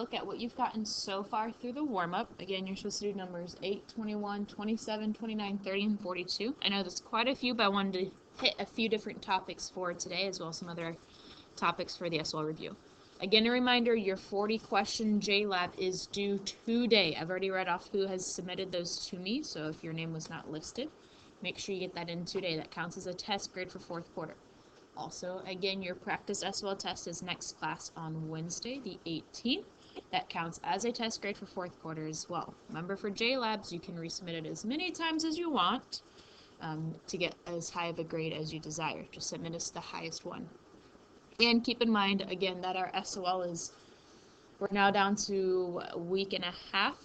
look at what you've gotten so far through the warm-up. Again, you're supposed to do numbers 8, 21, 27, 29, 30, and 42. I know there's quite a few, but I wanted to hit a few different topics for today, as well as some other topics for the SOL review. Again, a reminder, your 40-question JLab is due today. I've already read off who has submitted those to me, so if your name was not listed, make sure you get that in today. That counts as a test grade for 4th quarter. Also, again, your practice SOL test is next class on Wednesday, the 18th. That counts as a test grade for 4th quarter as well. Remember, for JLabs, you can resubmit it as many times as you want to get as high of a grade as you desire. Just submit us the highest one. And keep in mind, again, that our SOL is, we're now down to a week and a half.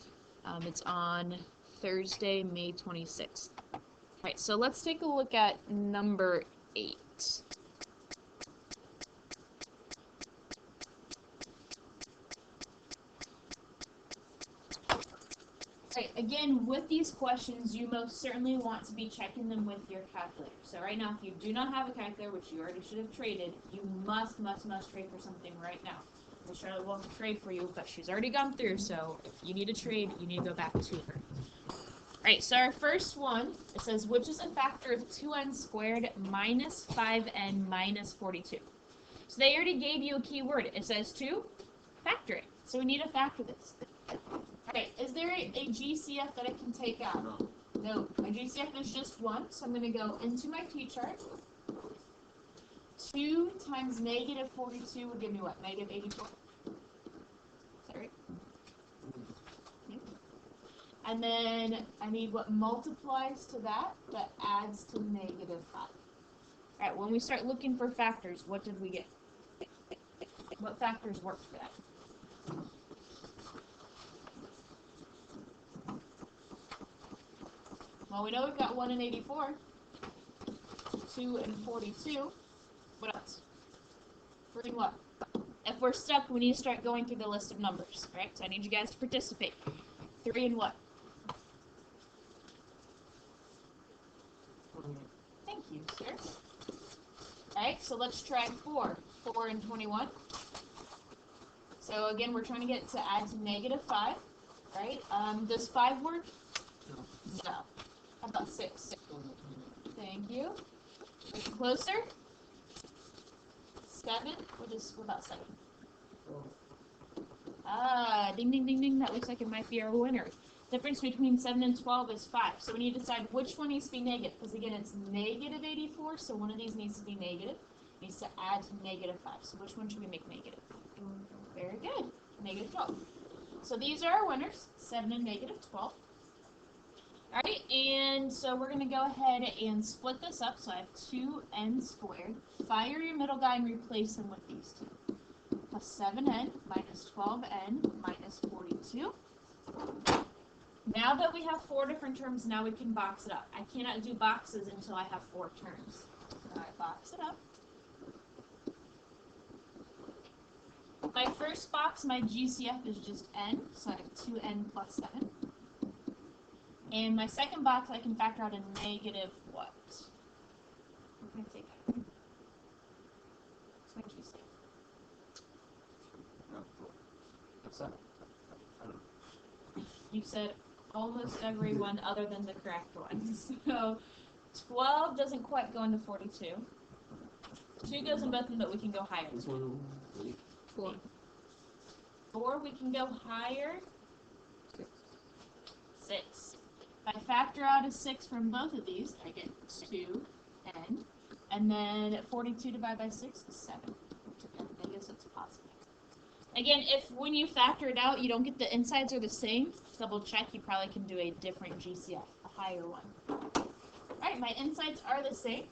It's on Thursday, May 26th. All right, so let's take a look at number 8. Right, again, with these questions, you most certainly want to be checking them with your calculator. So right now, if you do not have a calculator, which you already should have traded, you must trade for something right now. Well, Charlotte will trade for you, but she's already gone through, so if you need to trade, you need to go back to her. Alright, so our first one, it says, which is a factor of 2n squared minus 5n minus 42. So they already gave you a key word. It says to factor it. So we need to factor this. Alright, is there a GCF that I can take out? No. My GCF is just 1, so I'm going to go into my T-chart. 2 times negative 42 would give me what? Negative 84. Is that right? And then I need what multiplies to that adds to negative 5. Alright, when we start looking for factors, what did we get? What factors worked for that? Well, we know we've got 1 and 84, 2 and 42. What else? 3 and what? If we're stuck, we need to start going through the list of numbers, right? So I need you guys to participate. 3 and what? Thank you, sir. Alright, so let's try 4. 4 and 21. So again, we're trying to get to add to negative 5, right? Does 5 work? No. How about 6? Thank you. Closer? 7? What about 7? Ah, ding, ding, ding, ding. That looks like it might be our winner. Difference between 7 and 12 is 5. So we need to decide which one needs to be negative. Because again, it's negative 84, so one of these needs to be negative. It needs to add to negative 5. So which one should we make negative? Very good. Negative 12. So these are our winners. 7 and negative 12. Alright, and so we're going to go ahead and split this up. So I have 2n squared. Fire your middle guy and replace him with these two. Plus 7n minus 12n minus 42. Now that we have 4 different terms, now we can box it up. I cannot do boxes until I have 4 terms. So I box it up. My first box, my GCF is just n, so I have 2n plus 7. And my second box, I can factor out a negative what? What can I take out? What's my GCF? You said almost everyone other than the correct one. So 12 doesn't quite go into 42. 2 goes in both of them, but we can go higher. 4. 4, we can go higher. 6. If I factor out a 6 from both of these, I get 2n. And then 42 divided by 6 is 7. I guess it's positive. Again, if when you factor it out, you don't get the insides are the same, double check, you probably can do a different GCF, a higher one. Alright, my insides are the same.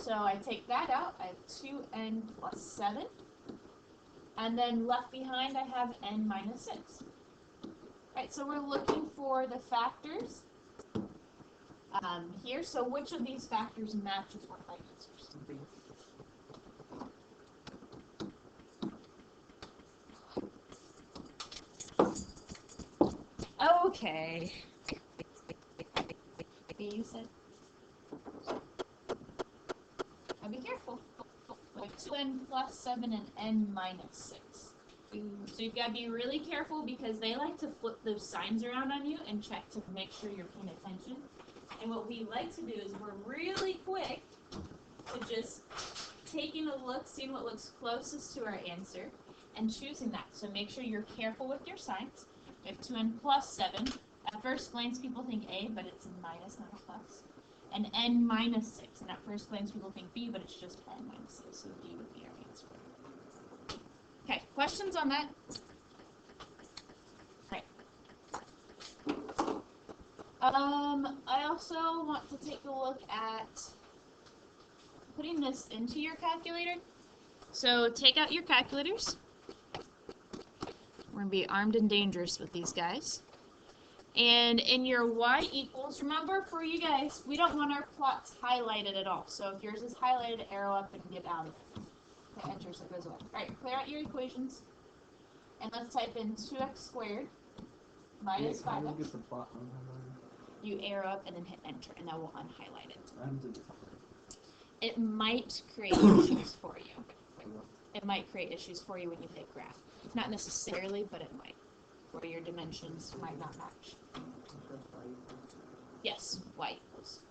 So I take that out, I have 2n plus 7. And then left behind, I have n minus 6. Alright, so we're looking for the factors here. So which of these factors matches one of my answers? Okay. You said. Now be careful. 2n plus 7 and n minus 6. So you've got to be really careful because they like to flip those signs around on you and check to make sure you're paying attention. And what we like to do is we're really quick to just taking a look, seeing what looks closest to our answer, and choosing that. So make sure you're careful with your signs. We have 2n plus 7. At first glance, people think A, but it's a minus, not a plus. And n minus 6. And at first glance, people think B, but it's just n minus 6. So D would be our answer. Okay, questions on that? Right. I also want to take a look at putting this into your calculator. So take out your calculators. We're going to be armed and dangerous with these guys. And in your y equals, remember for you guys, we don't want our plots highlighted at all. So if yours is highlighted, arrow up and get out of it. Okay, enter so it goes away. Alright, clear out your equations. And let's type in 2x squared minus 5x. You arrow up and then hit enter, and that will unhighlight it. It might create issues for you. It might create issues for you when you hit graph. Not necessarily, but it might. Where your dimensions might not match. Yes, y equals.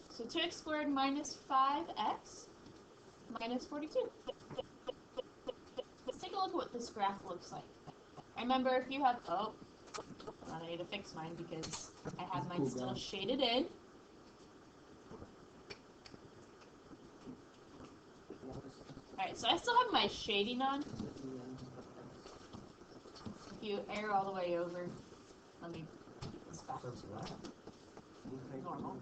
So 2x squared minus 5x minus 42. Let's take a look at what this graph looks like. Remember, if you have, I need to fix mine because I have mine still shaded in. Alright, so I still have my shading on. If you arrow all the way over, let me get this back to normal.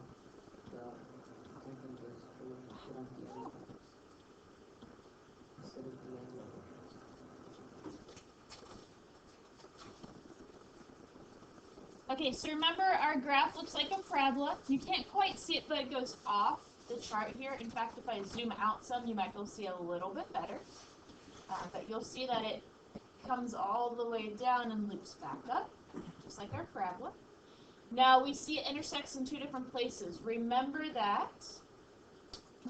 Okay, so remember our graph looks like a parabola. You can't quite see it, but it goes off the chart here. In fact, if I zoom out some, you might be able to see a little bit better. But you'll see that it comes all the way down and loops back up, just like our parabola. Now we see it intersects in two different places. Remember that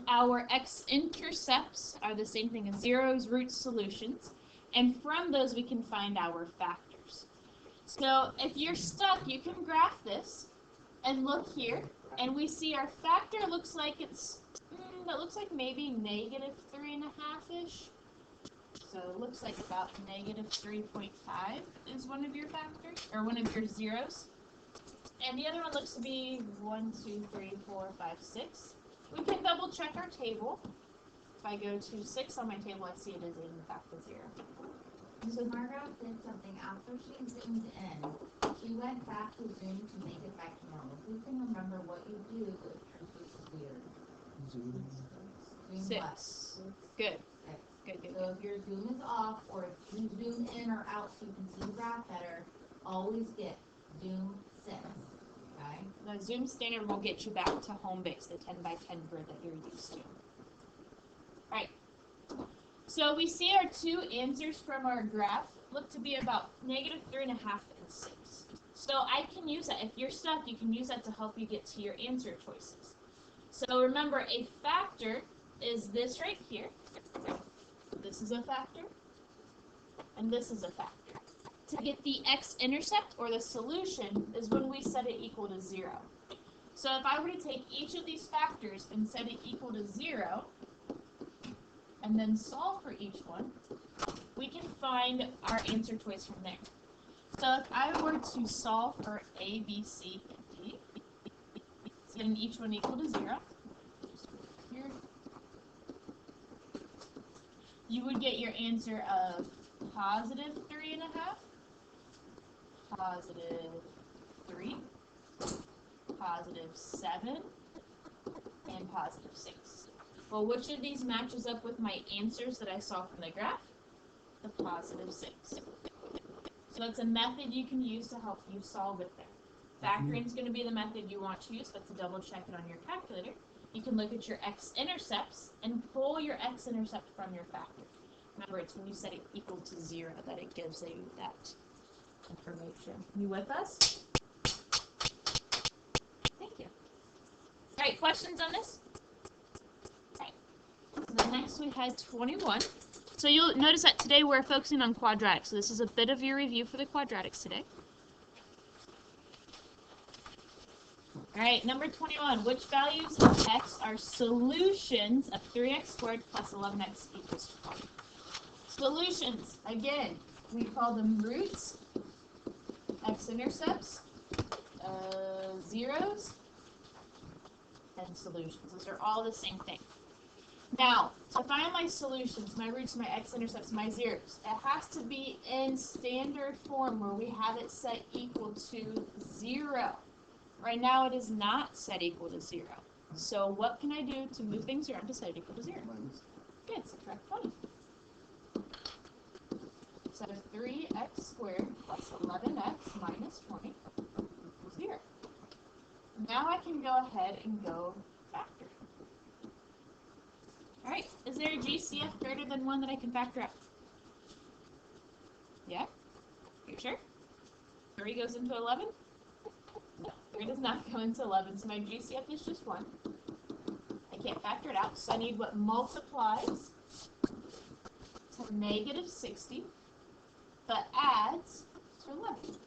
our x-intercepts are the same thing as zeros, roots, solutions, and from those we can find our factors. So if you're stuck, you can graph this and look here, and we see our factor looks like it's, that looks like maybe negative 3.5-ish. So it looks like about negative 3.5 is one of your factors, or one of your zeros. And the other one looks to be 1, 2, 3, 4, 5, 6. We can double check our table. If I go to 6 on my table, I see it is in fact a 0. So Margot did something after she zoomed in. She went back to zoom to make it back to normal. Who can remember what you do if yours is weird? Zoom 6. Good. Good, good. So if your zoom is off, or if you zoom in or out so you can see the graph better, always get zoom 6. Okay? The zoom standard will get you back to home base, the 10 by 10 grid that you're used to. Alright. So we see our two answers from our graph look to be about negative 3.5 and 6. So I can use that. If you're stuck, you can use that to help you get to your answer choices. So remember, a factor is this right here. This is a factor, and this is a factor. To get the x-intercept, or the solution, is when we set it equal to 0. So if I were to take each of these factors and set it equal to 0, and then solve for each one, we can find our answer choice from there. So if I were to solve for A, B, C, and D, setting each one equal to 0, here, you would get your answer of positive 3.5, positive 3, positive 7, and positive 6. Well, which of these matches up with my answers that I saw from the graph? The positive 6. So that's a method you can use to help you solve it there. Factoring is going to be the method you want to use, but to double check it on your calculator, you can look at your x-intercepts and pull your x-intercept from your factor. Remember, it's when you set it equal to 0 that it gives you that information. You with us? Thank you. All right, questions on this? All right. So then next we had 21. So you'll notice that today we're focusing on quadratics. So this is a bit of your review for the quadratics today. All right, number 21. Which values of x are solutions of 3x squared plus 11x equals 20? Solutions, again, we call them roots, x-intercepts, zeros, and solutions. Those are all the same thing. Now, to find my solutions, my roots, my x-intercepts, my zeros, it has to be in standard form where we have it set equal to 0. Right now it is not set equal to 0. So what can I do to move things around to set it equal to 0? Good, subtract 20. So 3x squared plus 11x minus 20 equals 0. Now I can go ahead and go factor. Alright, is there a GCF greater than 1 that I can factor out? Yeah? You sure? 3 goes into 11? No, 3 does not go into 11, so my GCF is just 1. I can't factor it out, so I need what multiplies to negative 60, but adds to 11.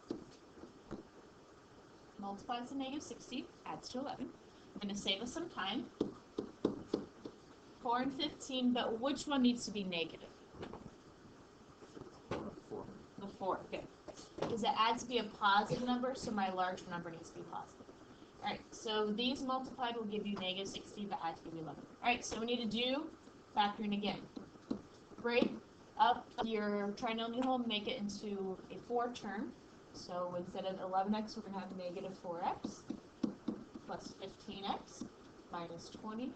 Multiplies to negative 60, adds to 11. I'm going to save us some time. 4 and 15, but which one needs to be negative? 4. The 4, good. Because it adds to be a positive number, so my larger number needs to be positive. Alright, so these multiplied will give you negative 60, but add to give you 11. Alright, so we need to do factoring again. Break up your trinomial and make it into a 4 term. So instead of 11x, we're going to have negative 4x plus 15x minus 20,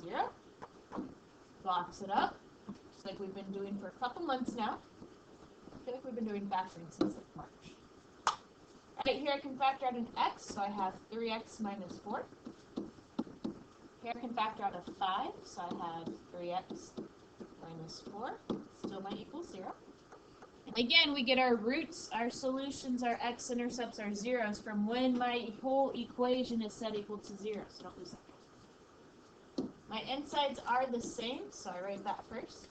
0. Box it up, just like we've been doing for a couple months now. I feel like we've been doing factoring since like March. Right here I can factor out an x, so I have 3x minus 4. Here I can factor out a 5, so I have 3x minus 4. Still might equal 0. Again, we get our roots, our solutions, our x-intercepts, our zeros from when my whole equation is set equal to 0, so don't lose that. My insides are the same, so I write that first.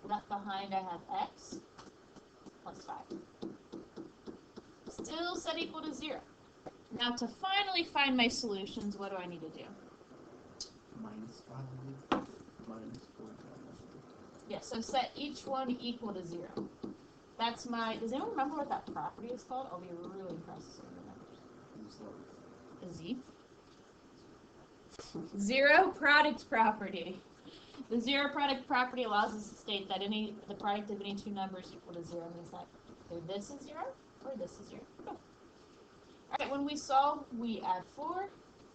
Left behind I have x plus 5. Still set equal to 0. Now to finally find my solutions, what do I need to do? Minus 5, minus 4. Yeah, so set each one equal to 0. That's my, does anyone remember what that property is called? I'll be really impressed if someone remembers. A Z? Zero product property. The zero product property allows us to state that the product of any two numbers equal to 0 means that either this is 0 or this is 0. Go. Alright, when we solve, we add 4.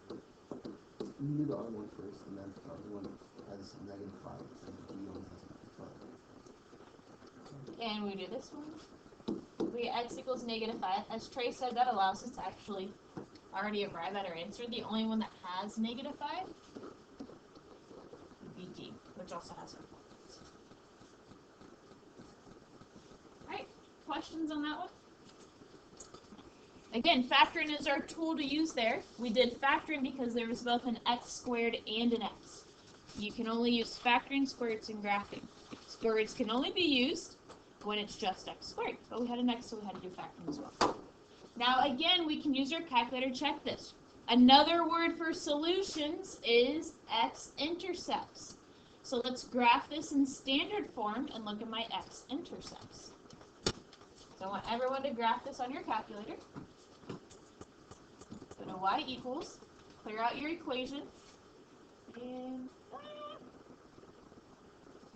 You do the other one first, and then the other one has negative 5, and the one has 5. And we do this one. We get x equals negative 5. As Trey said, that allows us to actually already arrive at our answer. The only one that has negative 5 would be D, which also has 4 points. Alright, questions on that one? Again, factoring is our tool to use there. We did factoring because there was both an x squared and an x. You can only use factoring, squareds, and graphing. Squareds can only be used when it's just x squared, but we had an x, so we had to do factoring as well. Now again, we can use your calculator to check this. Another word for solutions is x-intercepts. So let's graph this in standard form and look at my x-intercepts. So I want everyone to graph this on your calculator. Go to y equals, clear out your equation, and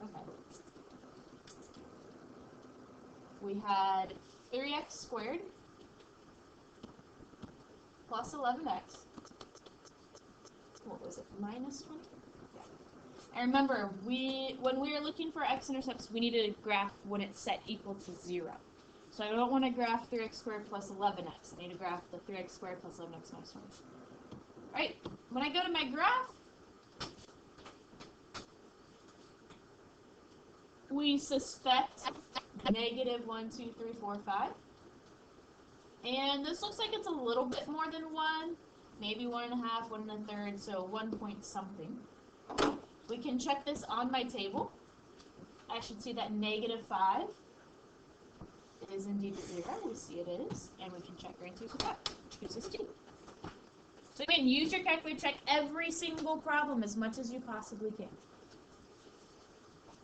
okay. We had 3x squared plus 11x. What was it? Minus 20? Yeah. And remember, when we are looking for x-intercepts, we need to graph when it's set equal to 0. So I don't want to graph 3x squared plus 11x. I need to graph the 3x squared plus 11x minus 20. Alright, when I go to my graph, we suspect negative 1, 2, 3, 4, 5. And this looks like it's a little bit more than 1, maybe 1.5, 1 1/3, so 1 point something. We can check this on my table. I should see that -5 is indeed 0. We see it is. And we can check our answers with that, which gives us 2. So again, use your calculator to check every single problem as much as you possibly can.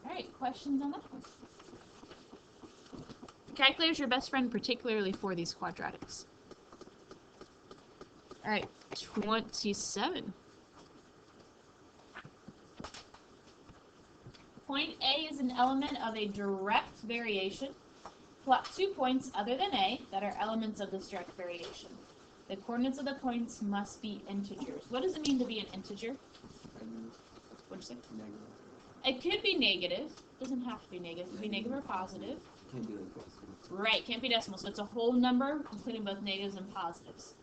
All right, questions on that one? Calculator is your best friend, particularly for these quadratics. All right, 27. Point A is an element of a direct variation. Plot 2 points other than A that are elements of this direct variation. The coordinates of the points must be integers. What does it mean to be an integer? What did you say? Negative. It could be negative. It doesn't have to be negative. It could be negative or positive. Can't be like decimal. Right, can't be decimal. So it's a whole number, including both negatives and positives.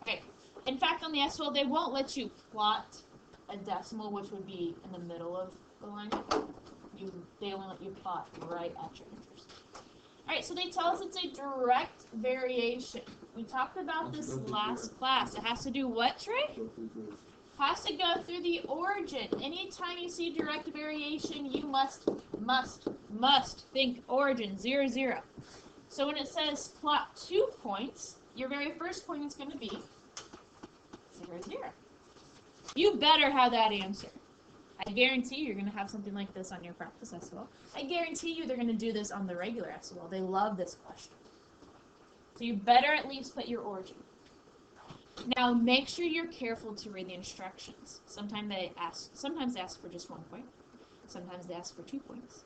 Okay. In fact, on the SQL, they won't let you plot a decimal, which would be in the middle of the line. They only let you plot right at your enters. All right, so they tell us it's a direct variation. We talked about this last class. It has to do what, Trey? Has to go through the origin. Anytime you see direct variation, you must think origin, 0, 0. So when it says plot 2 points, your very first point is going to be 0, 0. You better have that answer. I guarantee you're going to have something like this on your practice SQL. I guarantee you they're going to do this on the regular SQL. They love this question. So you better at least put your origin. Now make sure you're careful to read the instructions. Sometimes they ask for just 1 point. Sometimes they ask for 2 points.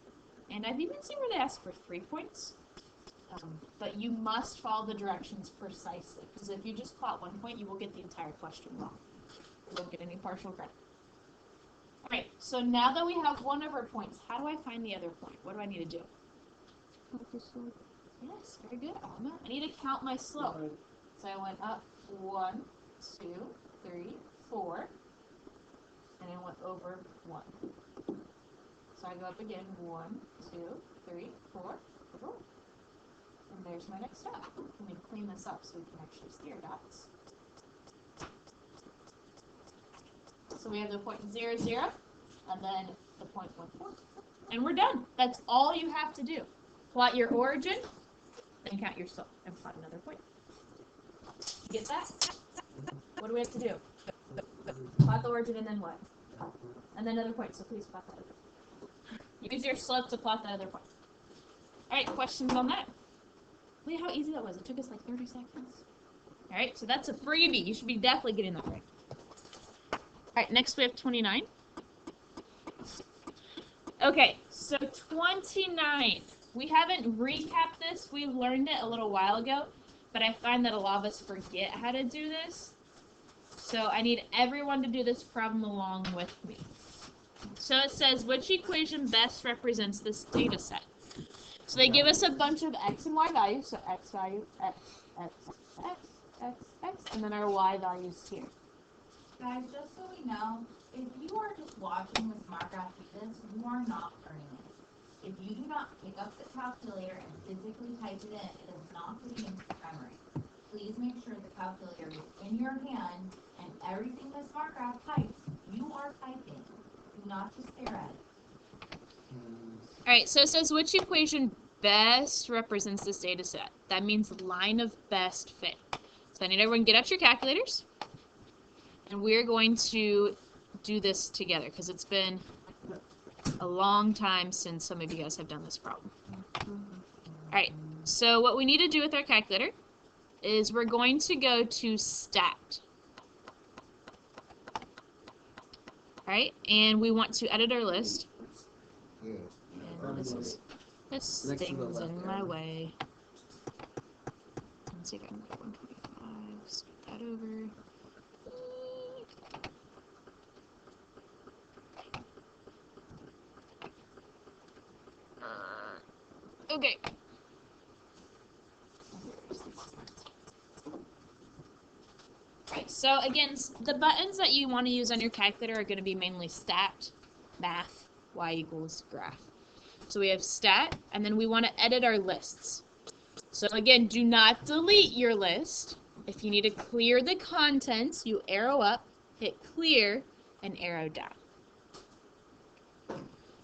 And I've even seen where they ask for 3 points. But you must follow the directions precisely. Because if you just plot 1 point, you will get the entire question wrong. You won't get any partial credit. Alright, so now that we have one of our points, how do I find the other point? What do I need to do? Yes, very good, Alma. I need to count my slope. So I went up 1, 2, 3, 4, and I went over 1. So I go up again, 1, 2, 3, 4, over 1. And there's my next step. Let me clean this up so we can actually see our dots. So we have the point 0, 0, and then the point 1, 4. And we're done. That's all you have to do. Plot your origin, then count your slope, and plot another point. You get that? What do we have to do? Plot the origin and then what? And then another point, so please plot that other. Use your slope to plot that other point. Alright, questions on that? Look how easy that was. It took us like 30 seconds. Alright, so that's a freebie. You should be definitely getting that right. Alright, next we have 29. Okay, so 29. We haven't recapped this. We learned it a little while ago, but I find that a lot of us forget how to do this. So I need everyone to do this problem along with me. So it says, which equation best represents this data set? So they give us a bunch of x and y values. So x value, x, x, x, x, x, and then our y values here. Guys, just so we know, if you are just watching the smart graph do this, you are not learning it. If you do not pick up the calculator and physically type it in, it is not getting into memory. Please make sure the calculator is in your hand and everything the smart graph types, you are typing. Do not just stare at it. Alright, so it says which equation best represents this data set. That means line of best fit. So I need everyone to get out your calculators. And we're going to do this together because it's been a long time since some of you guys have done this problem. Alright, so what we need to do with our calculator is we're going to go to stat. Alright, and we want to edit our list. And this thing's in my way. Let's see if I can get 125, scoot that over. Okay. Right, so again, the buttons that you want to use on your calculator are going to be mainly stat, math, y equals graph. So we have stat, and then we want to edit our lists. So again, do not delete your list. If you need to clear the contents, you arrow up, hit clear, and arrow down.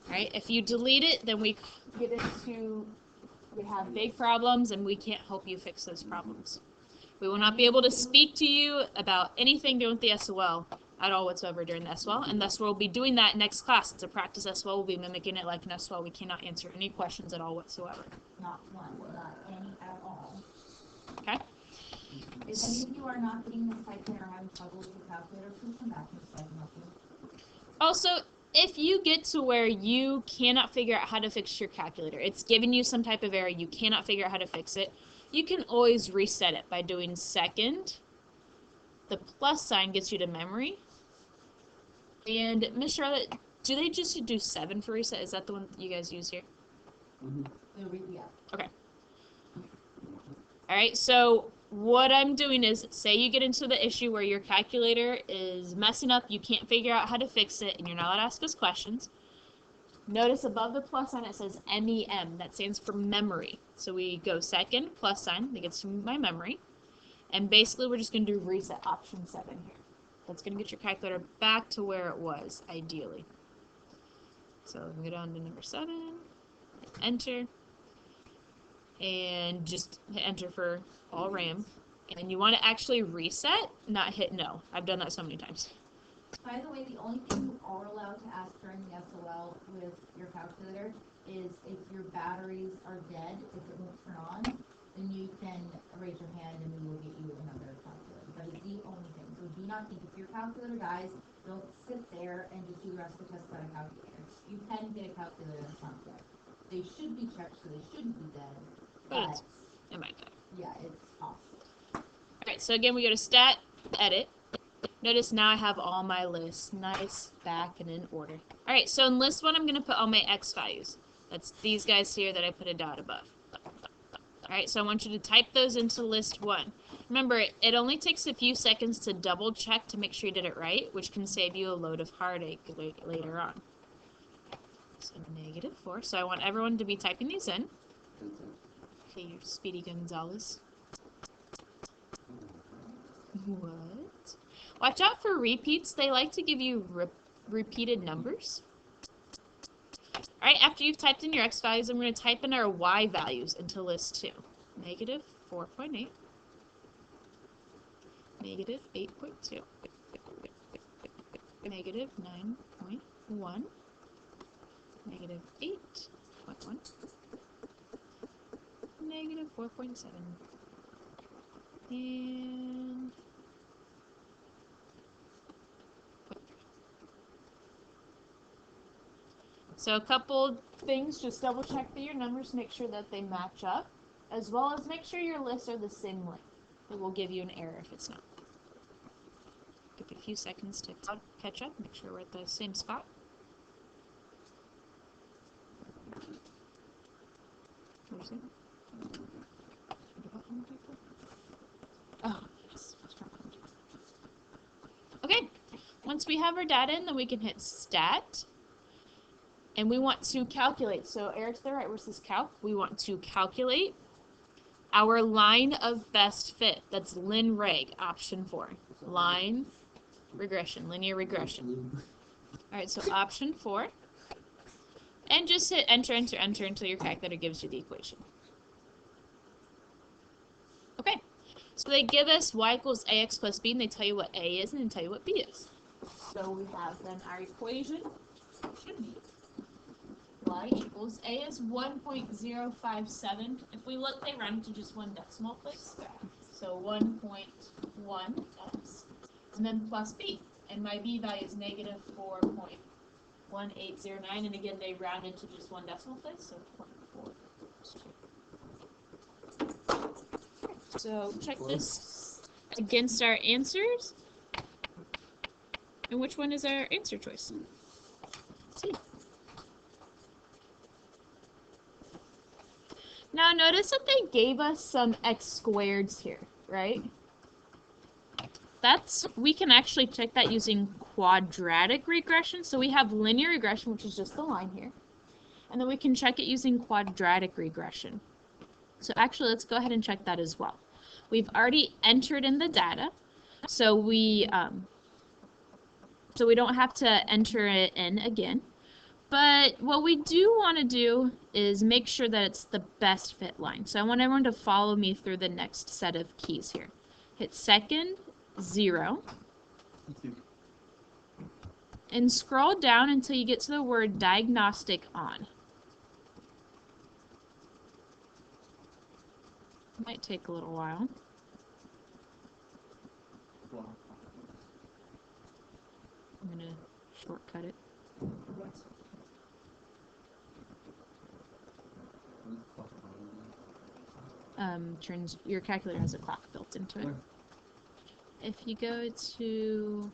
Right? If you delete it, then we get into, we have big problems and we can't help you fix those problems. We will not be able to speak to you about anything doing with the SOL at all whatsoever during the SOL, and thus we'll be doing that next class. It's a practice SOL. We'll be mimicking it like an SOL. We cannot answer any questions at all whatsoever. Not one, not any at all. Okay? If any of you are not getting this typed in or having trouble with your calculator, please come back and so I can help you. Also, if you get to where you cannot figure out how to fix your calculator, it's giving you some type of error, you cannot figure out how to fix it, you can always reset it by doing second. The plus sign gets you to memory. And Miss Charlotte, do they just do 7 for reset? Is that the one that you guys use here? Yeah. Okay. All right, so what I'm doing is, say you get into the issue where your calculator is messing up, you can't figure out how to fix it, and you're not allowed to ask us questions. Notice above the plus sign it says MEM. That stands for memory. So we go second, plus sign, that gets to my memory. And basically we're just going to do reset option 7 here. That's going to get your calculator back to where it was, ideally. So we go down to number 7, hit enter, and just hit enter for all RAM. And you want to actually reset, not hit no. I've done that so many times. By the way, the only thing you are allowed to ask during the SOL with your calculator is if your batteries are dead, if it won't turn on, then you can raise your hand and we will get you another calculator. That is the only thing. So do not think if your calculator dies, don't sit there and just do the rest of the test without a calculator. You can get a calculator that's not dead. They should be checked, so they shouldn't be dead. But it might die. yeah, it's possible. Alright, so again we go to stat, edit. Notice now I have all my lists nice, back, and in order. Alright, so in list 1 I'm going to put all my X values. That's these guys here that I put a dot above. Alright, so I want you to type those into list 1. Remember, it only takes a few seconds to double check to make sure you did it right, which can save you a load of heartache later on. So -4. So I want everyone to be typing these in. Okay, you Speedy Gonzalez. What? Watch out for repeats. They like to give you repeated numbers. Alright, after you've typed in your X values, I'm going to type in our Y values into list 2. -4.8. -8.2. -9.1. -8.1. -4.7. And so a couple things, just double check that your numbers, make sure that they match up, as well as make sure your lists are the same length. It will give you an error if it's not. Give it a few seconds to catch up, make sure we're at the same spot. Oh, yes. Okay, once we have our data in, then we can hit stat. And we want to calculate. So Eric to the right, where it says calc, we want to calculate our line of best fit. That's linreg, option 4. Line regression, linear regression. All right, so option 4. And just hit enter, enter, enter until your calculator gives you the equation. Okay, so they give us y equals ax plus b, and they tell you what a is and they tell you what b is. So we have then our equation should be y equals a is 1.057. If we look, they round to just one decimal place. So 1.1x, and then plus b. And my b value is -4.1809. And again, they rounded to just one decimal place, so 0.4. So check this against our answers. And which one is our answer choice? C. Now notice that they gave us some x squareds here, right? We can actually check that using quadratic regression. So we have linear regression, which is just the line here. And then we can check it using quadratic regression. So actually, let's go ahead and check that as well. We've already entered in the data, so we don't have to enter it in again. But what we do want to do is make sure that it's the best fit line. So I want everyone to follow me through the next set of keys here. Hit second, 0. And scroll down until you get to the word diagnostic on. Might take a little while. I'm going to shortcut it. Your calculator has a clock built into it. If you go to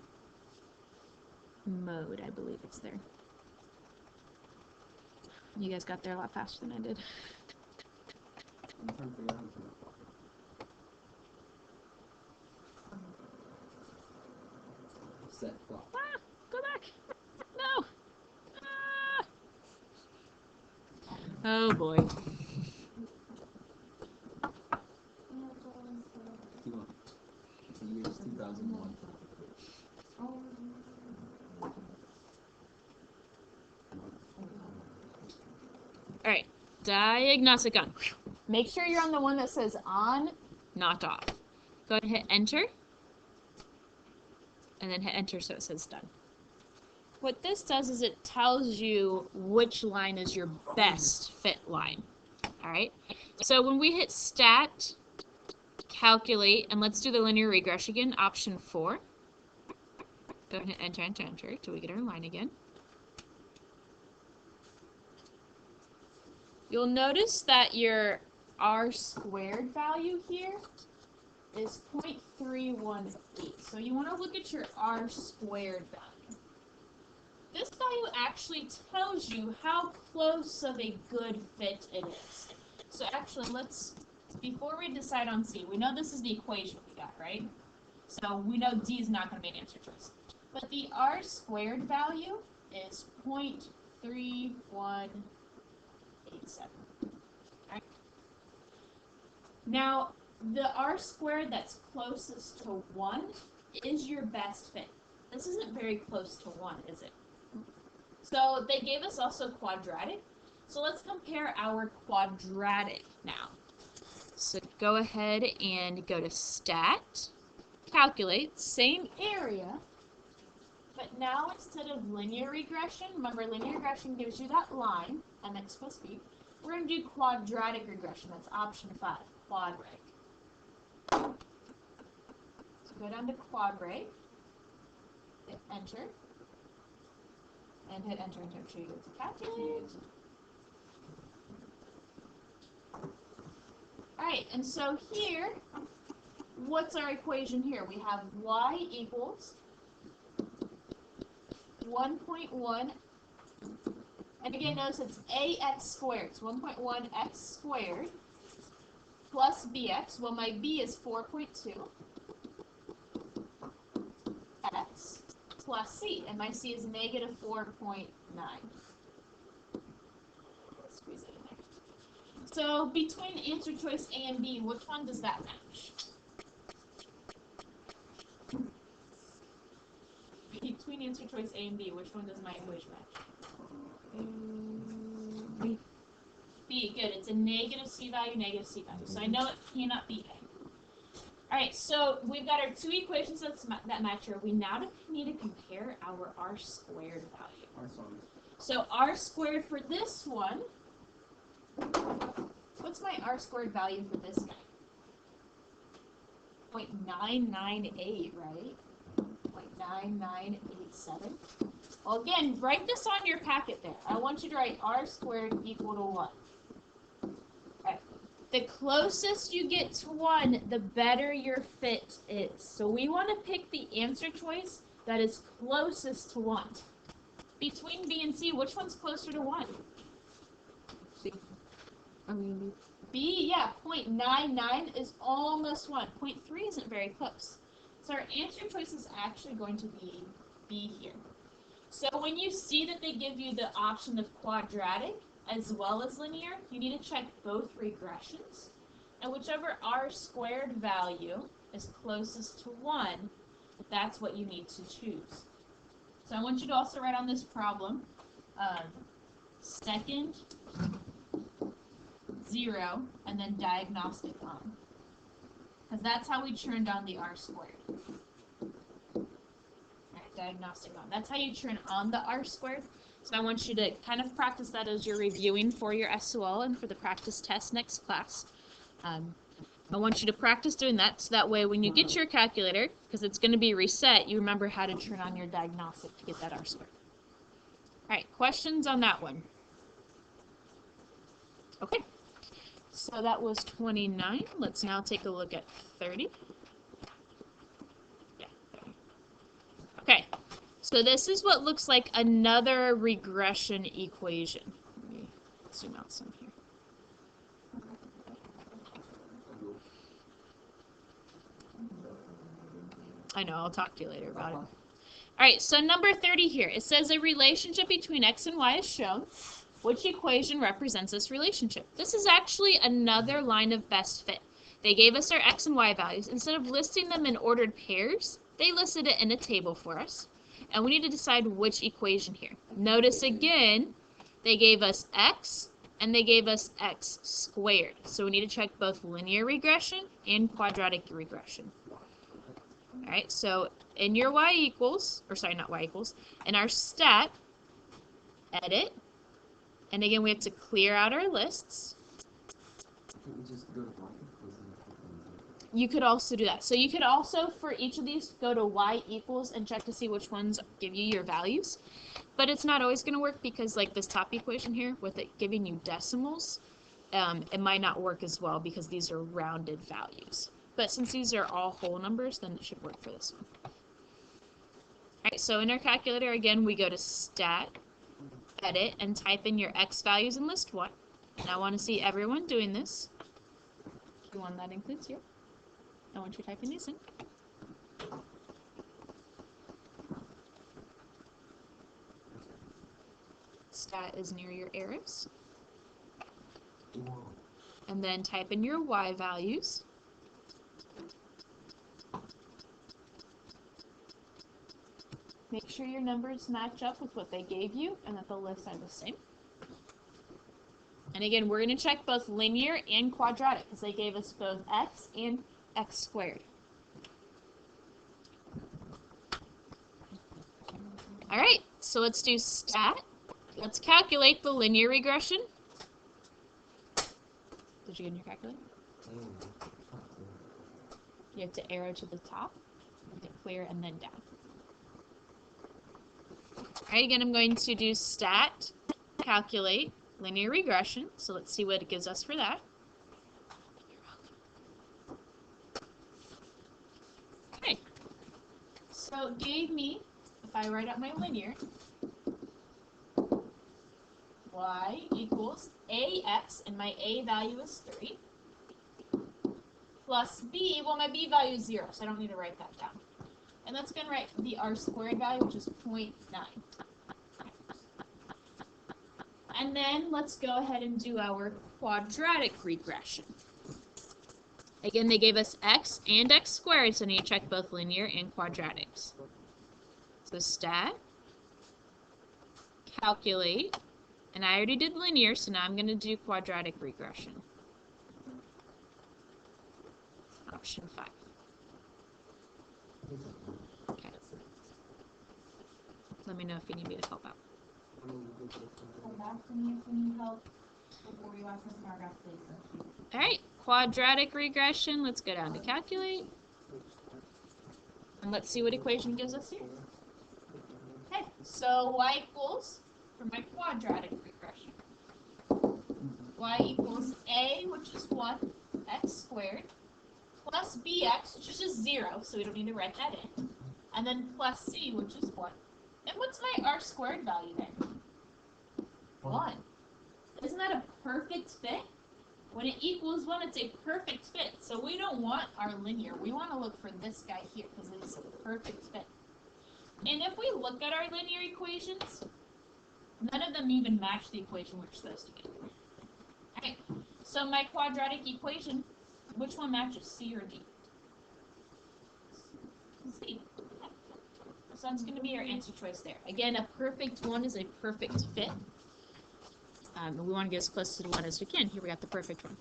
mode, I believe it's there. You guys got there a lot faster than I did. Set clock. Ah, go back. No. Ah. Oh boy. The year is 2001. Alright, diagnostic on. Make sure you're on the one that says on, not off. Go ahead and hit enter. And then hit enter so it says done. What this does is it tells you which line is your best fit line. Alright, so when we hit stat, calculate, and let's do the linear regression again, option 4. Go ahead and hit enter, enter, enter till we get our line again. You'll notice that your r squared value here is 0.318. So you want to look at your r squared value. This value actually tells you how close of a good fit it is. So actually, before we decide on C, we know this is the equation we got, right? So we know D is not going to be an answer choice. But the r squared value is 0.3187. Right? Now, the r squared that's closest to 1 is your best fit. This isn't very close to 1, is it? So they gave us also quadratic. So let's compare our quadratic now. So go ahead and go to stat, calculate, same area, but now instead of linear regression, remember linear regression gives you that line, mx plus b, we're going to do quadratic regression. That's option 5, quadratic. So go down to quadratic, hit enter, and hit enter, enter, so you go to calculate. Alright, and so here, what's our equation here? We have y equals 1.1, and again, notice it's ax squared. It's 1.1x squared plus bx. Well, my b is 4.2 x plus c, and my c is negative 4.9. Squeeze it in there. So between answer choice A and B, which one does that match? Between answer choice A and B, which one does my equation match? B. B, good. It's a negative C value, negative C value. So I know it cannot be A. Alright, so we've got our two equations that match here. We now need to compare our r squared value. So r squared for this one, what's my r squared value for this guy? 0.998, right? 0.9987. Well, again, write this on your packet there. I want you to write r squared equal to 1. Right. The closest you get to 1, the better your fit is. So we want to pick the answer choice that is closest to 1. Between B and C, which one's closer to 1? C. I mean, B, yeah, 0.99 is almost 1. 0.3 isn't very close. So our answer choice is actually going to be B here. So when you see that they give you the option of quadratic as well as linear, you need to check both regressions. And whichever r squared value is closest to 1, that's what you need to choose. So I want you to also write on this problem second, 0, and then diagnostic on. Because that's how we turned on the r squared. Alright, diagnostic on. That's how you turn on the r squared. So I want you to kind of practice that as you're reviewing for your SOL and for the practice test next class. I want you to practice doing that so that way when you get your calculator, because it's going to be reset, you remember how to turn on your diagnostic to get that r squared. Alright, questions on that one? Okay, so that was 29. Let's now take a look at 30. Yeah, 30. Okay, so this is what looks like another regression equation. Let me zoom out some here. I know, I'll talk to you later about it. All right, so number 30 here. It says a relationship between x and y is shown. Which equation represents this relationship? This is actually another line of best fit. They gave us our x and y values. Instead of listing them in ordered pairs, they listed it in a table for us. And we need to decide which equation here. Notice again, they gave us x and they gave us x squared. So we need to check both linear regression and quadratic regression. All right, so in your y equals, or sorry, not y equals, in our stat, edit, and again, we have to clear out our lists. You could also do that. So you could also, for each of these, go to y equals and check to see which ones give you your values. But it's not always going to work because, like this top equation here, with it giving you decimals, it might not work as well because these are rounded values. But since these are all whole numbers, then it should work for this one. All right, so in our calculator, again, we go to Stat, Edit, and type in your x values in list 1. And I want to see everyone doing this. The one that includes you. I want you typing these in. Stat is near your arrows. And then type in your y values. Make sure your numbers match up with what they gave you and that the lists are the same. And again, we're going to check both linear and quadratic because they gave us both x and x squared. All right, so let's do stat. Let's calculate the linear regression. Did you get in your calculator? You have to arrow to the top, hit clear, and then down. All right, again, I'm going to do stat, calculate, linear regression. So let's see what it gives us for that. Okay, so it gave me, if I write out my linear, y equals ax, and my a value is 3, plus b, well, my b value is 0, so I don't need to write that down. And that's going to write the r squared value, which is 0.9. And then let's go ahead and do our quadratic regression. Again, they gave us x and x squared, so I need to check both linear and quadratics. So stat, calculate, and I already did linear, so now I'm going to do quadratic regression. Option 5. Okay. Let me know if you need me to help out. Come back to me if you need help before you ask Miss Margaret, please. All right, quadratic regression. Let's go down to calculate. And let's see what equation gives us here. Okay, so y equals, for my quadratic regression, y equals a, which is 1, x squared, plus bx, which is just 0, so we don't need to write that in, and then plus c, which is 1. And what's my r squared value then? 1. Isn't that a perfect fit? When it equals 1, it's a perfect fit. So we don't want our linear. We want to look for this guy here because it is a perfect fit. And if we look at our linear equations, none of them even match the equation we're supposed to get. Alright, so my quadratic equation, which one matches, C or D? C. So that's going to be your answer choice there. Again, a perfect one is a perfect fit. And we want to get as close to the 1 as we can. Here we got the perfect one.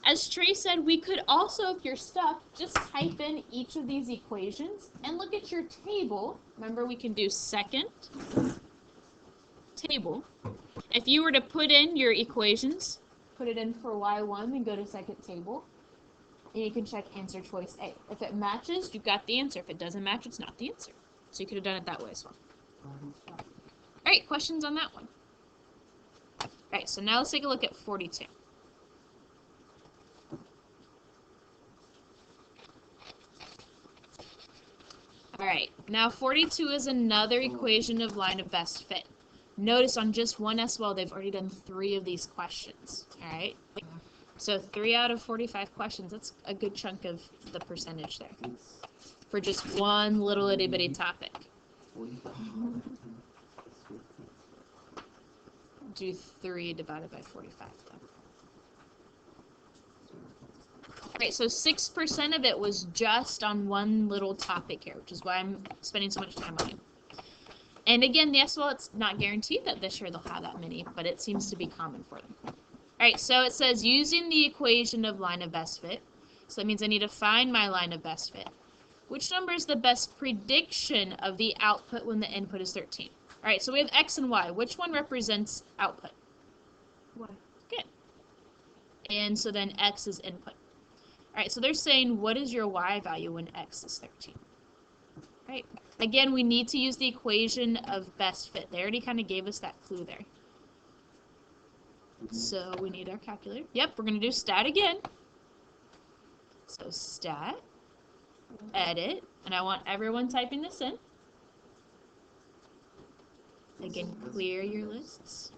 As Trey said, we could also, if you're stuck, just type in each of these equations and look at your table. Remember, we can do second table. If you were to put in your equations, put it in for y1, then go to second table, and you can check answer choice A. If it matches, you've got the answer. If it doesn't match, it's not the answer. So you could have done it that way as well. All right, questions on that one? All right, so now let's take a look at 42. All right, now 42 is another equation of line of best fit. Notice on just one SWL, they've already done 3 of these questions, all right? So 3 out of 45 questions, that's a good chunk of the percentage there for just one little itty bitty topic. Do 3 divided by 45 though. Right, so 6% of it was just on one little topic here, which is why I'm spending so much time on it. And again, the SWL, it's not guaranteed that this year they'll have that many, but it seems to be common for them. All right, so it says using the equation of line of best fit. So that means I need to find my line of best fit. Which number is the best prediction of the output when the input is 13? All right, so we have X and Y. Which one represents output? Y. Good. And so then X is input. All right, so they're saying, what is your Y value when X is 13? All right, again, we need to use the equation of best fit. They already kind of gave us that clue there. So we need our calculator. Yep, we're going to do stat again. So stat, edit, and I want everyone typing this in. Again, clear your lists.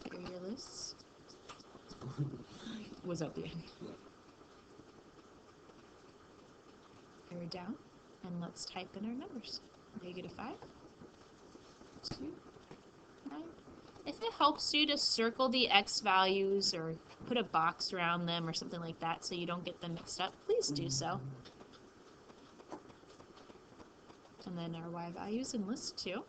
Clear your lists. Was at the end. We're down, and let's type in our numbers. -5, 2, 9. If it helps you to circle the X values or put a box around them or something like that so you don't get them mixed up, please do so. And then our Y values in list 2.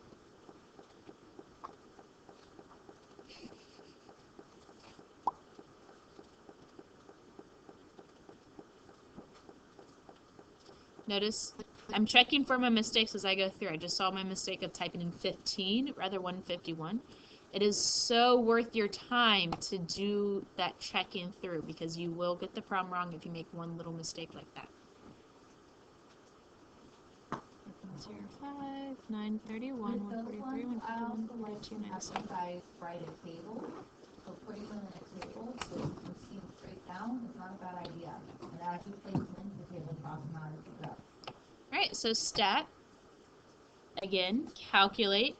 Notice I'm checking for my mistakes as I go through. I just saw my mistake of typing in 15, rather 151. It is so worth your time to do that checking through because you will get the problem wrong if you make one little mistake like that. 05, 931, 143, 151, 42, 97. Guys write a table, so putting them in a table so you can see them straight down is not a bad idea. And as you place them into the table, it automatically goes. Alright, so stat, again, calculate,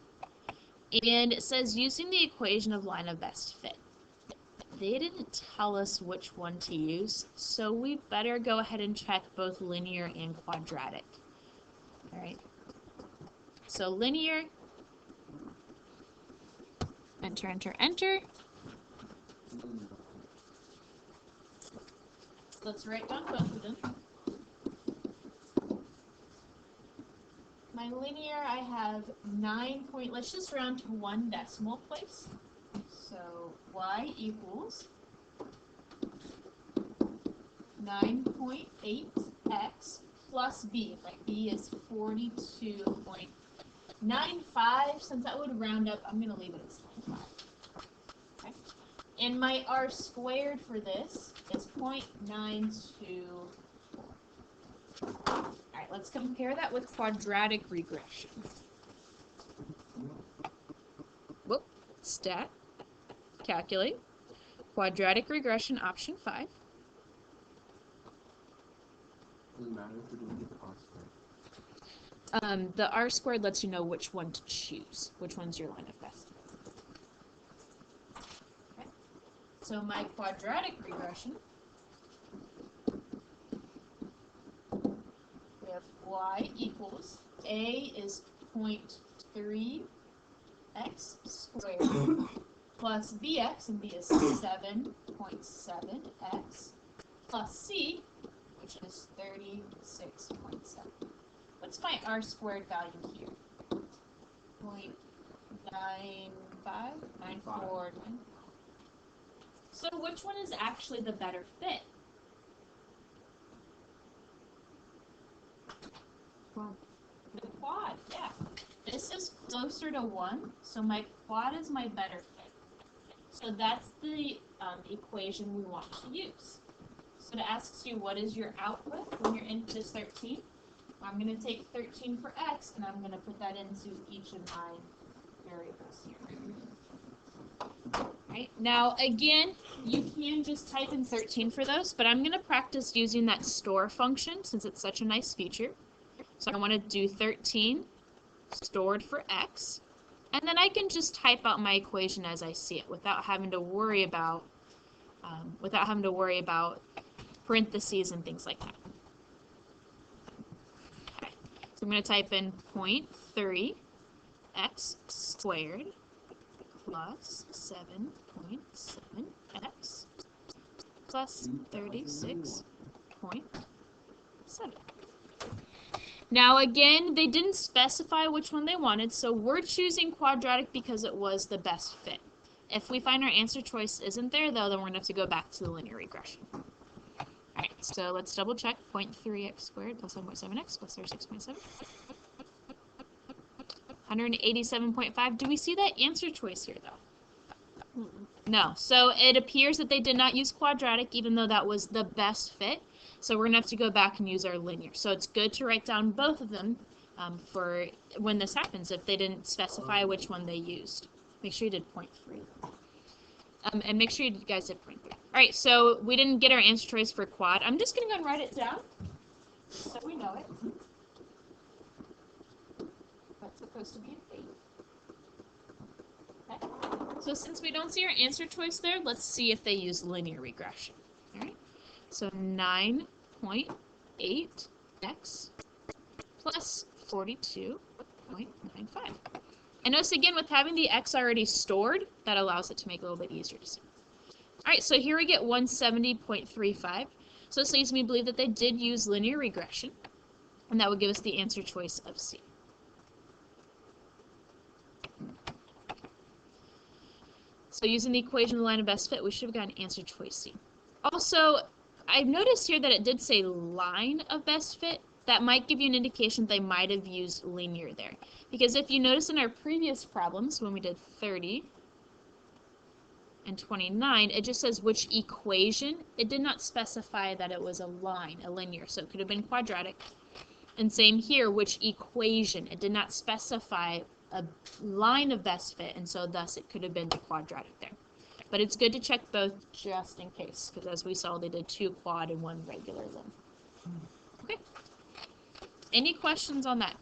and it says using the equation of line of best fit. They didn't tell us which one to use, so we better go ahead and check both linear and quadratic. Alright, so linear, enter, enter, enter. Let's write down both of them. My linear, I have 9 point, let's just round to 1 decimal place. So y equals 9.8x plus b. Like b is 42.95. Since that would round up, I'm going to leave it as 25. Okay. And my r squared for this is 0.924. Alright, let's compare that with quadratic regression. Whoop, stat, calculate, quadratic regression option 5. Doesn't matter if we're doing the R squared. The r squared lets you know which one to choose, which one's your line of best. Okay. So my quadratic regression, we have y equals, a is 0.3x squared plus bx, and b is 7.7x plus c, which is 36.7. What's my r squared value here? 0.9 5, 9, 4, 9. So which one is actually the better fit? Quad. The quad, yeah. This is closer to 1, so my quad is my better fit. So that's the equation we want to use. So it asks you what is your output when your input is 13. I'm going to take 13 for x, and I'm going to put that into each of my variables here. Right. Now, again, you can just type in 13 for those, but I'm going to practice using that store function since it's such a nice feature. So I want to do 13 stored for x, and then I can just type out my equation as I see it without having to worry about parentheses and things like that. Okay. So I'm going to type in 0.3 x squared plus 7.7 x plus 36.7. Now again, they didn't specify which one they wanted, so we're choosing quadratic because it was the best fit. If we find our answer choice isn't there, though, then we're going to have to go back to the linear regression. Alright, so let's double check. 0.3x squared plus 7.7x plus 36.7. 187.5. Do we see that answer choice here, though? No. So it appears that they did not use quadratic, even though that was the best fit. So we're going to have to go back and use our linear. So it's good to write down both of them for when this happens, if they didn't specify which one they used. Make sure you did 0.3. And make sure you guys did 0.3. All right, so we didn't get our answer choice for quad. I'm just going to go and write it down so we know it. That's supposed to be an 8. Okay. So since we don't see our answer choice there, let's see if they use linear regression. All right. So 9.8x plus 42.95. And notice again, with having the x already stored, that allows it to make it a little bit easier to see. All right, so here we get 170.35. So this leads me to believe that they did use linear regression, and that would give us the answer choice of C. So using the equation of the line of best fit, we should have gotten answer choice C. Also, I've noticed here that it did say line of best fit. That might give you an indication they might have used linear there. Because if you notice in our previous problems, when we did 30 and 29, it just says which equation. It did not specify that it was a line, a linear, so it could have been quadratic. And same here, which equation. It did not specify a line of best fit, and so thus it could have been the quadratic there. But it's good to check both just in case, because as we saw, they did 2 quad and 1 regular limb. Okay. Any questions on that?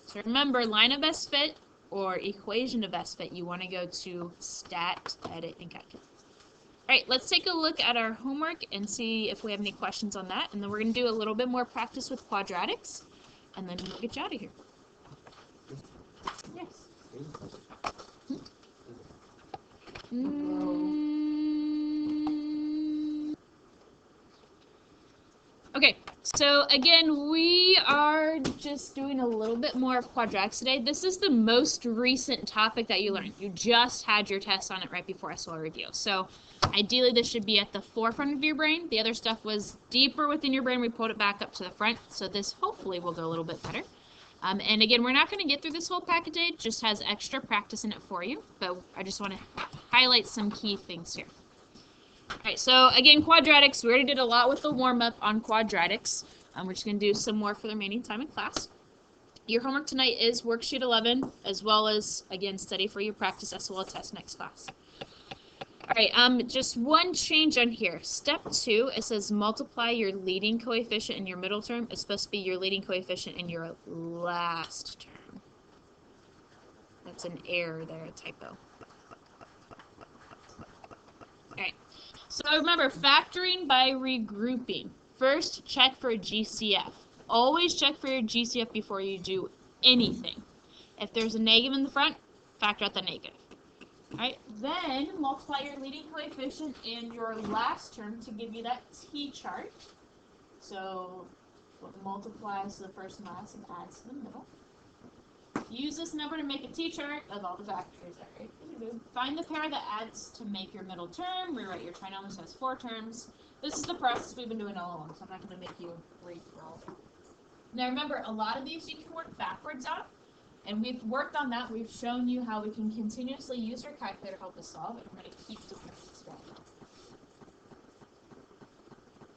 So remember, line of best fit or equation of best fit, you want to go to stat, edit, and calculate. All right, let's take a look at our homework and see if we have any questions on that. And then we're going to do a little bit more practice with quadratics, and then we'll get you out of here. Yes. Okay, so again, we are just doing a little bit more of quadratics today. This is the most recent topic that you learned. You just had your test on it right before I saw a review. So ideally, this should be at the forefront of your brain. The other stuff was deeper within your brain. We pulled it back up to the front. So this hopefully will go a little bit better. And again, we're not going to get through this whole packet today. It just has extra practice in it for you. But I just want to highlight some key things here. Alright, so again, quadratics, we already did a lot with the warm-up on quadratics. We're just going to do some more for the remaining time in class. Your homework tonight is worksheet 11, as well as, again, study for your practice SOL test next class. Alright, just one change on here. Step 2, it says multiply your leading coefficient in your middle term. It's supposed to be your leading coefficient in your last term. That's an error there, a typo. Alright. So remember, factoring by regrouping. First, check for a GCF. Always check for your GCF before you do anything. If there's a negative in the front, factor out the negative. Alright, then multiply your leading coefficient and your last term to give you that T-chart. So what multiplies the first and last and adds to the middle. Use this number to make a t-chart of all the factors. Right? Find the pair that adds to make your middle term. Rewrite your trinomial so it has 4 terms. This is the process we've been doing all along, so I'm not going to make you read through all of it. Now remember, a lot of these you can work backwards on, and we've worked on that. We've shown you how we can continuously use our calculator to help us solve, and we're going to keep doing this as well.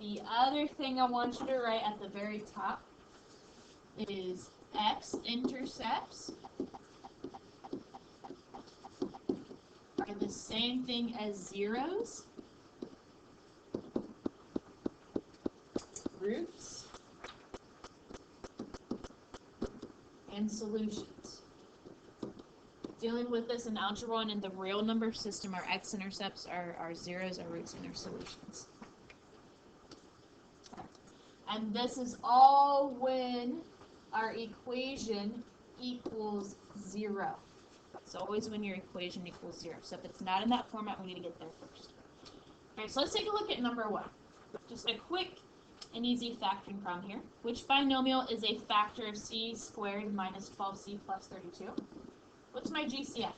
The other thing I want you to write at the very top is x-intercepts are the same thing as zeros, roots, and solutions. Dealing with this in Algebra 1 in the real number system, our x-intercepts are zeros, our roots, and our solutions. And this is all when our equation equals 0. It's always when your equation equals 0. So if it's not in that format, we need to get there first. Alright, so let's take a look at number 1. Just a quick and easy factoring problem here. Which binomial is a factor of c squared minus 12c plus 32? What's my GCF?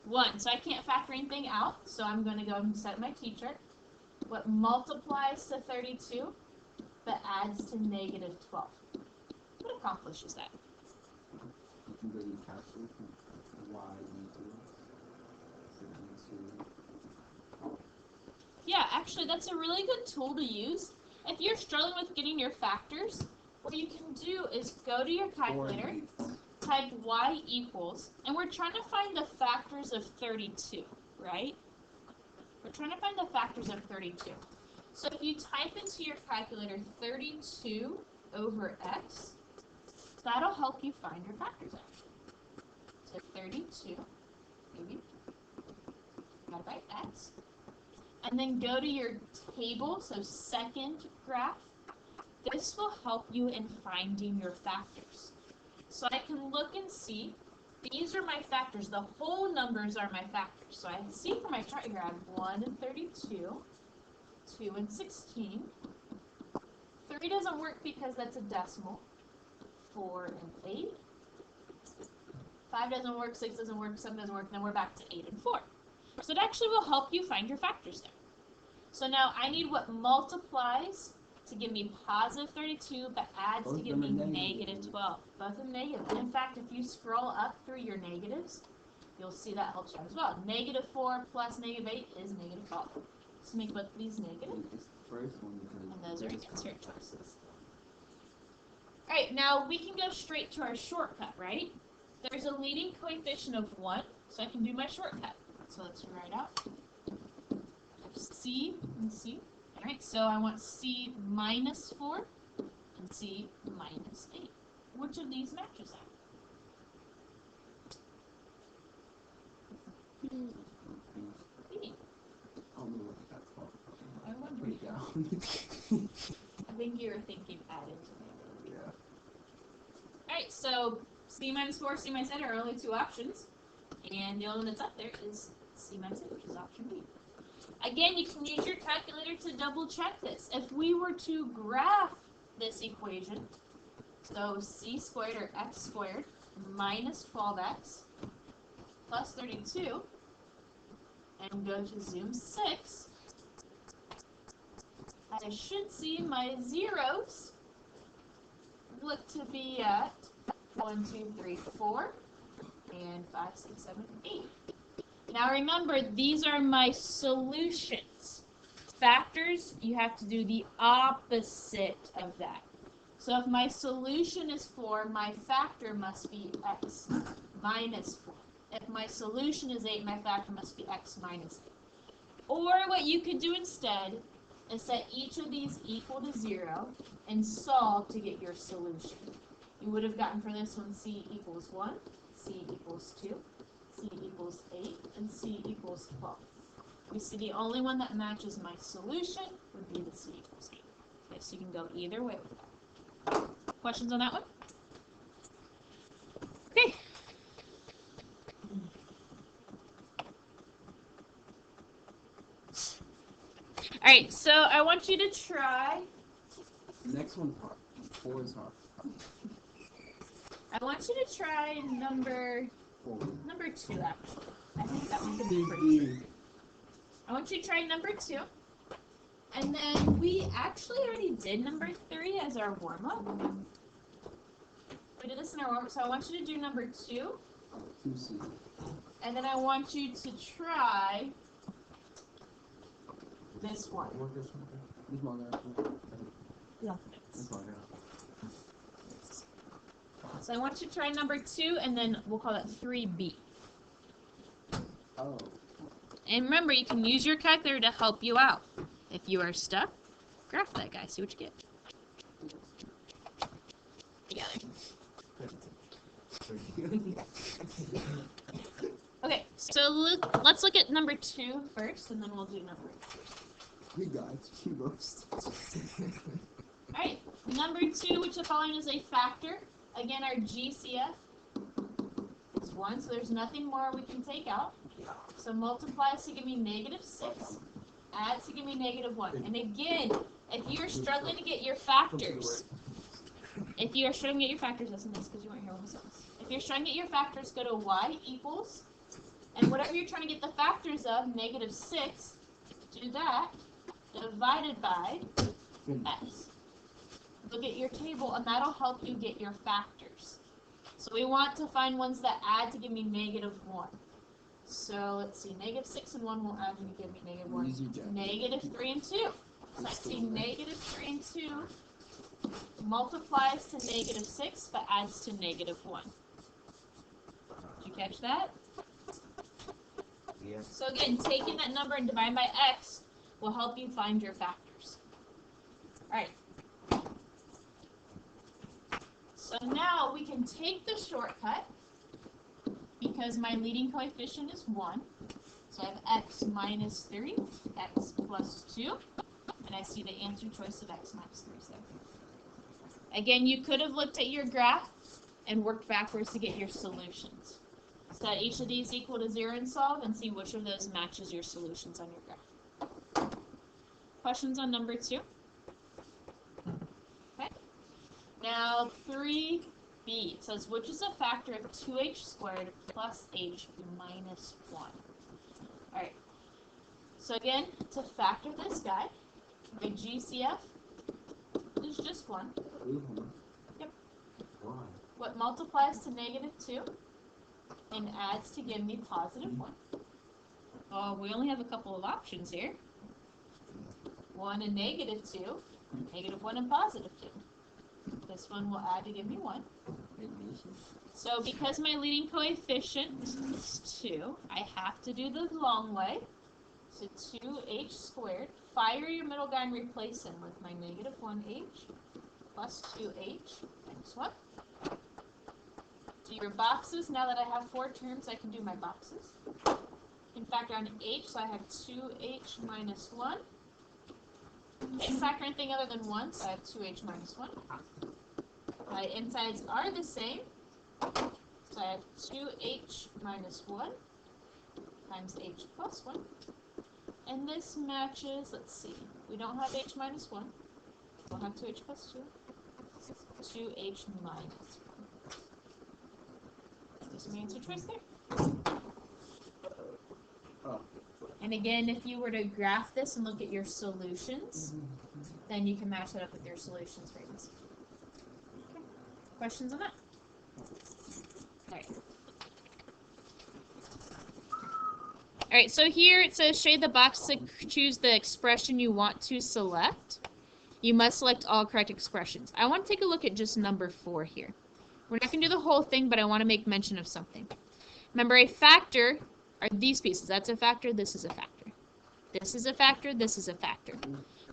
1. So I can't factor anything out, so I'm going to go and set my t-chart. What multiplies to 32 but adds to negative 12? What accomplishes that? You can go to calculation y equals. Yeah, actually, that's a really good tool to use. If you're struggling with getting your factors, what you can do is go to your calculator, type y equals, and we're trying to find the factors of 32, right? We're trying to find the factors of 32. So if you type into your calculator 32 over x, that'll help you find your factors actually. So 32, maybe, divided by x. And then go to your table, so second graph. This will help you in finding your factors. So I can look and see, these are my factors. The whole numbers are my factors. So I see for my chart here, I have 1 and 32, 2 and 16. 3 doesn't work because that's a decimal. 4 and 8. 5 doesn't work, 6 doesn't work, 7 doesn't work, then we're back to 8 and 4. So it actually will help you find your factors there. So now I need what multiplies to give me positive 32, but adds to give me negative 12. Both of them negative. And in fact, if you scroll up through your negatives, you'll see that helps you out as well. Negative 4 plus negative 8 is negative 12. So make both of these negative. And those are answer choices. Alright, now we can go straight to our shortcut, right? There's a leading coefficient of 1, so I can do my shortcut. So let's write out C and C. Alright, so I want C minus 4 and C minus 8. Which of these matches that? B. I wonder. I think you were thinking added to negative. Yeah. Alright, so C minus 4, C minus 8 are only 2 options. And the only one that's up there is C minus 8, which is option B. Again, you can use your calculator to double check this. If we were to graph this equation, so c squared or x squared minus 12x plus 32, and go to zoom 6, I should see my zeros look to be at 1, 2, 3, 4, and 5, 6, 7, 8. Now remember, these are my solutions. Factors, you have to do the opposite of that. So if my solution is 4, my factor must be x minus 4. If my solution is 8, my factor must be x minus 8. Or what you could do instead is set each of these equal to 0 and solve to get your solution. You would have gotten for this one c equals 1, c equals 2, c equals 8, and c equals 12. We see the only one that matches my solution would be the c equals 8. Okay, so you can go either way with that. Questions on that one? Okay. Alright, so I want you to try. The next one's hard. 4 is hard. I want you to try number 2, actually. I think that one could be pretty easy. I want you to try number 2. And then we actually already did number 3 as our warm-up. We did this in our warm-up, so I want you to do number 2. 2C. And then I want you to try this one. So I want you to try number 2, and then we'll call it 3B. Oh. And remember, you can use your calculator to help you out. If you are stuck, graph that guy, see what you get. Together. Okay, so let's look at number 2 first, and then we'll do number 3. You guys, she roast. Alright, number 2, which the following is a factor. Again, our GCF is 1, so there's nothing more we can take out. So multiplies to give me -6, adds to give me -1. And again, if you're struggling to get your factors, listen to this because you weren't here when I said this. If you're trying to get your factors, go to y equals, and whatever you're trying to get the factors of, -6, do that, divided by s. Look at your table, and that'll help you get your factors. So we want to find ones that add to give me -1. So let's see, -6 and 1 will add to give me -1. -3 and 2. So I see -3 and 2 multiplies to -6, but adds to -1. Did you catch that? Yeah. So again, taking that number and dividing by x will help you find your factors. Alright. So now we can take the shortcut because my leading coefficient is 1. So I have x minus 3, x plus 2, and I see the answer choice of x minus 3 is there. Again, you could have looked at your graph and worked backwards to get your solutions. Set each of these equal to 0 and solve and see which of those matches your solutions on your graph. Questions on number 2? Okay. Now 3b, it says which is a factor of 2h squared plus h minus 1. Alright, so again, to factor this guy, my GCF is just 1. Yep. What multiplies to -2 and adds to give me +1. Oh, we only have a couple of options here. 1 and -2, -1 and +2. This one will add to give me 1. So because my leading coefficient is 2, I have to do the long way. So 2h squared. Fire your middle guy and replace him with my -1h plus 2h minus 1. Do your boxes. Now that I have 4 terms, I can do my boxes. And factor on h, so I have 2h minus 1. Can't factor anything other than 1, so I have 2h minus 1. My insides are the same, so I have 2h minus 1 times h plus 1. And this matches, let's see, we don't have h minus 1, we'll have 2h plus 2, 2h minus 1. There's my answer choice there. And again, if you were to graph this and look at your solutions, then you can match that up with your solutions very easily. Okay. Questions on that? Alright. Alright, so here it says shade the box to choose the expression you want to select. You must select all correct expressions. I want to take a look at just number 4 here. We're not going to do the whole thing, but I want to make mention of something. Remember, a factor are these pieces. That's a factor, this is a factor. This is a factor, this is a factor.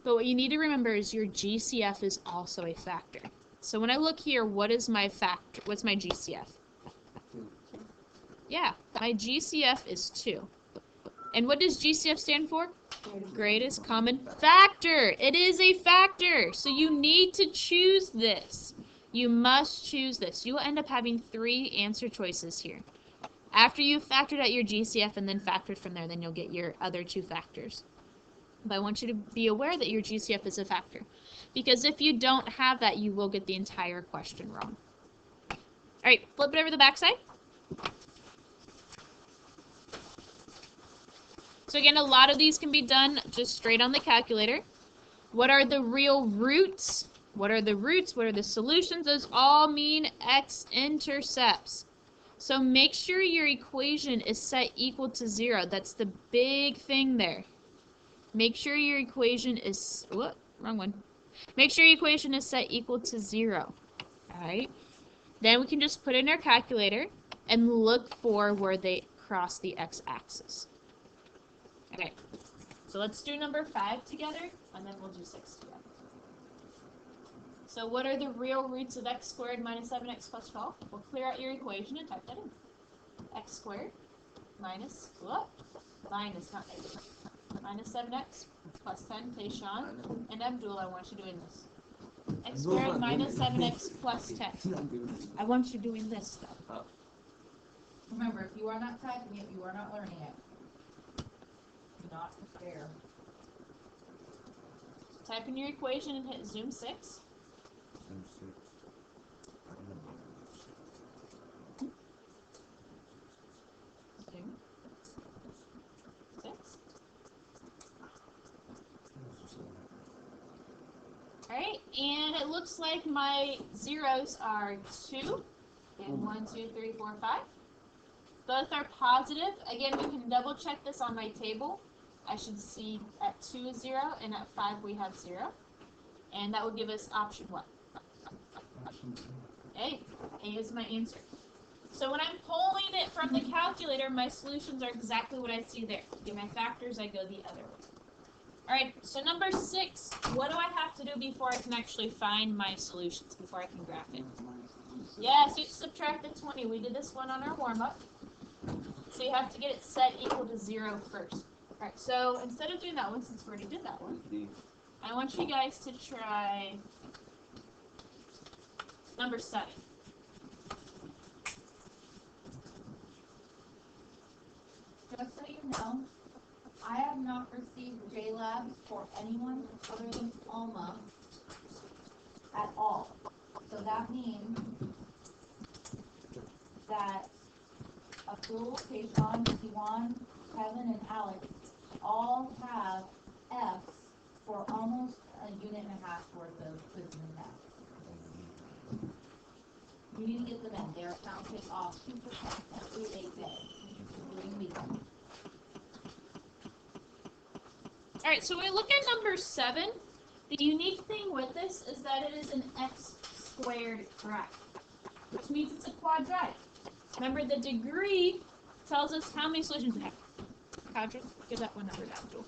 But what you need to remember is your GCF is also a factor. So when I look here, what is my factor? What's my GCF? Yeah, my GCF is 2. And what does GCF stand for? Greatest common factor. It is a factor. So you need to choose this. You must choose this. You will end up having 3 answer choices here. After you've factored out your GCF and then factored from there, then you'll get your other 2 factors. But I want you to be aware that your GCF is a factor. Because if you don't have that, you will get the entire question wrong. Alright, flip it over the back side. So again, a lot of these can be done just straight on the calculator. What are the real roots? What are the roots? What are the solutions? Those all mean x-intercepts. So make sure your equation is set equal to 0. That's the big thing there. Make sure your equation is, whoop, wrong one. Make sure your equation is set equal to 0. Alright? Then we can just put in our calculator and look for where they cross the x-axis. Okay, so let's do number 5 together, and then we'll do 6 together. So what are the real roots of x squared minus 7x plus 12? We'll clear out your equation and type that in. X squared minus, minus, not negative, minus 7x plus 10, Tayshawn, and Abdul, I want you doing this. X squared minus 7x plus 10. I want you doing this, though. Remember, if you are not typing it, you are not learning it. Do not fair. Type in your equation and hit zoom 6. Zoom 6. Zoom 6. Alright, and it looks like my zeros are 2, and 1, 2, 3, 4, 5. Both are positive. Again, we can double check this on my table. I should see at 2 is 0, and at 5 we have 0. And that would give us option 1. A. A is my answer. So when I'm pulling it from the calculator, my solutions are exactly what I see there. Get my factors, I go the other way. Alright, so number 6, what do I have to do before I can actually find my solutions, before I can graph it? Yes, you subtract the 20. We did this one on our warm-up. So you have to get it set equal to 0 first. Alright, so instead of doing that one, since we already did that one, I want you guys to try number 7. Just so you know, I have not received JLabs for anyone other than Alma at all. So that means that Abdul, Tayshawn, Siwan, Kevin, and Alex all have F's for almost a unit and a half worth of quizzes and tests. You need to get them in. They're counted off 2% every 8 days, including weekends. Alright, so when we look at number 7, the unique thing with this is that it is an x squared graph, which means it's a quadratic. Remember, the degree tells us how many solutions we have. Quadratic, give that one number down, Joel.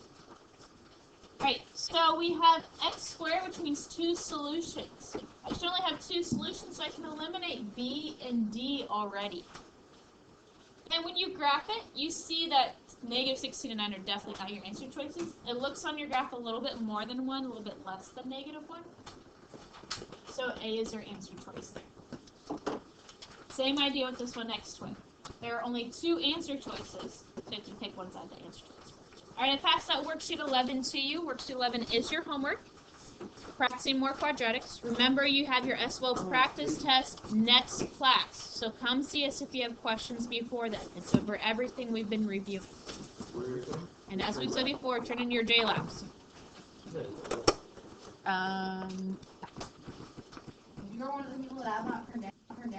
Alright, so we have x squared, which means 2 solutions. I should only have 2 solutions, so I can eliminate b and d already. And when you graph it, you see that negative 16 and 9 are definitely not your answer choices. It looks on your graph a little bit more than 1, a little bit less than negative 1. So A is your answer choice there. Same idea with this one next to it. There are only 2 answer choices, so you have to pick one side of the answer choice. Alright, I passed out worksheet 11 to you. Worksheet 11 is your homework. Practicing more quadratics. Remember, you have your SWO practice test next class. So come see us if you have questions before then. It's over everything we've been reviewing. And as we said before, turn in your JLabs. You're one of the people that I'm not connected.